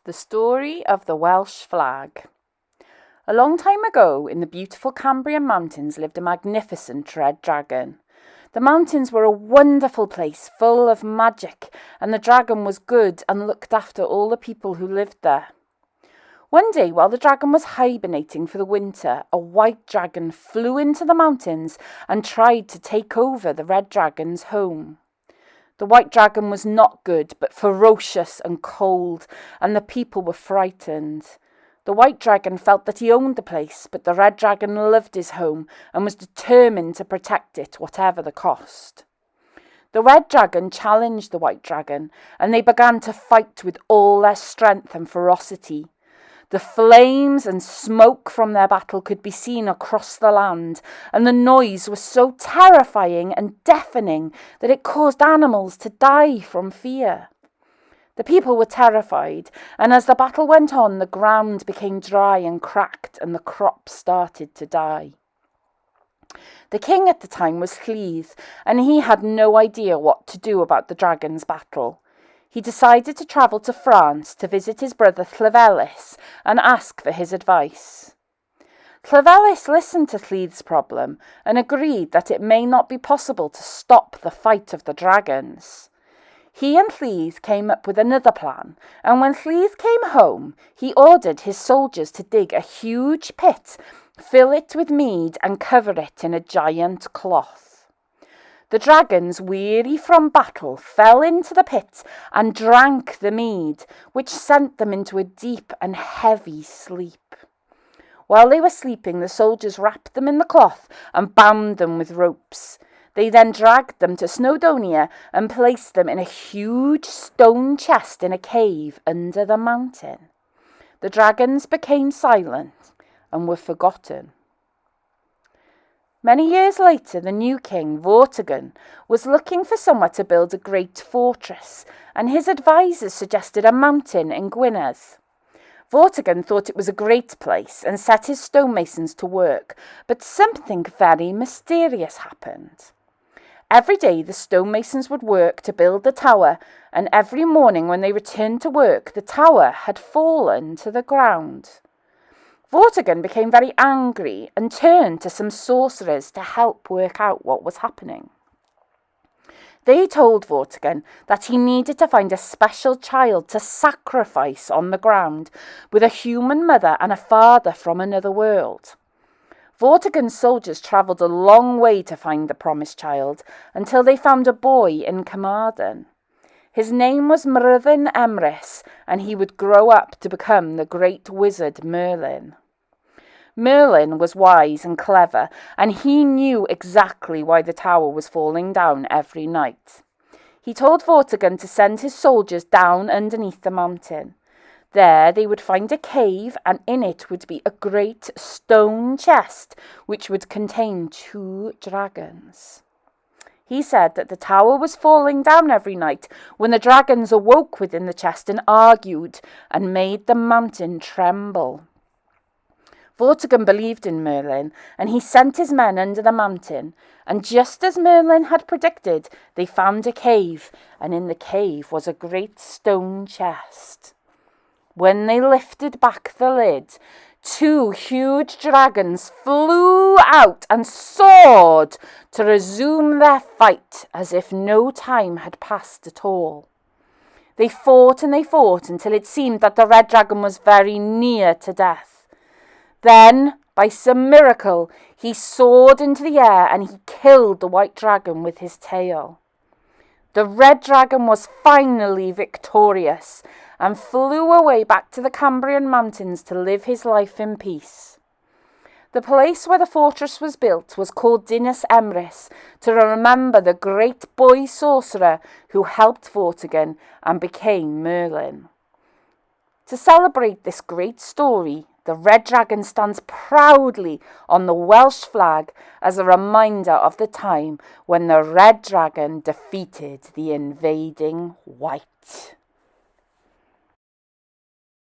The story of the Welsh flag. A long time ago, in the beautiful Cambrian mountains lived a magnificent red dragon. The mountains were a wonderful place full of magic, and the dragon was good and looked after all the people who lived there. One day, while the dragon was hibernating for the winter, a white dragon flew into the mountains and tried to take over the red dragon's home. The white dragon was not good, but ferocious and cold, and the people were frightened. The white dragon felt that he owned the place, but the red dragon loved his home and was determined to protect it, whatever the cost. The red dragon challenged the white dragon, and they began to fight with all their strength and ferocity. The flames and smoke from their battle could be seen across the land, and the noise was so terrifying and deafening that it caused animals to die from fear. The people were terrified, and as the battle went on, the ground became dry and cracked, and the crops started to die. The king at the time was Llydd, and he had no idea what to do about the dragon's battle. He decided to travel to France to visit his brother Llefelys and ask for his advice. Llefelys listened to Llydd's problem and agreed that it may not be possible to stop the fight of the dragons. He and Llydd came up with another plan, and when Llydd came home, he ordered his soldiers to dig a huge pit, fill it with mead and cover it in a giant cloth. The dragons, weary from battle, fell into the pit and drank the mead, which sent them into a deep and heavy sleep. While they were sleeping, the soldiers wrapped them in the cloth and bound them with ropes. They then dragged them to Snowdonia and placed them in a huge stone chest in a cave under the mountain. The dragons became silent and were forgotten. Many years later, the new king, Vortigern, was looking for somewhere to build a great fortress, and his advisors suggested a mountain in Gwynedd. Vortigern thought it was a great place and set his stonemasons to work, but something very mysterious happened. Every day the stonemasons would work to build the tower, and every morning when they returned to work, the tower had fallen to the ground. Vortigern became very angry and turned to some sorcerers to help work out what was happening. They told Vortigern that he needed to find a special child to sacrifice on the ground, with a human mother and a father from another world. Vortigern's soldiers travelled a long way to find the promised child, until they found a boy in Carmarthen. His name was Mryddin Emrys, and he would grow up to become the great wizard Merlin. Merlin was wise and clever, and he knew exactly why the tower was falling down every night. He told Vortigern to send his soldiers down underneath the mountain. There they would find a cave, and in it would be a great stone chest, which would contain 2 dragons. He said that the tower was falling down every night when the dragons awoke within the chest and argued and made the mountain tremble. Vortigern believed in Merlin, and he sent his men under the mountain, and just as Merlin had predicted, they found a cave, and in the cave was a great stone chest. When they lifted back the lid, 2 huge dragons flew out and soared to resume their fight as if no time had passed at all. They fought and they fought until it seemed that the red dragon was very near to death. Then, by some miracle, he soared into the air and he killed the white dragon with his tail. The red dragon was finally victorious and flew away back to the Cambrian mountains to live his life in peace. The place where the fortress was built was called Dinas Emrys, to remember the great boy sorcerer who helped Vortigern and became Merlin. To celebrate this great story, the red dragon stands proudly on the Welsh flag as a reminder of the time when the red dragon defeated the invading white.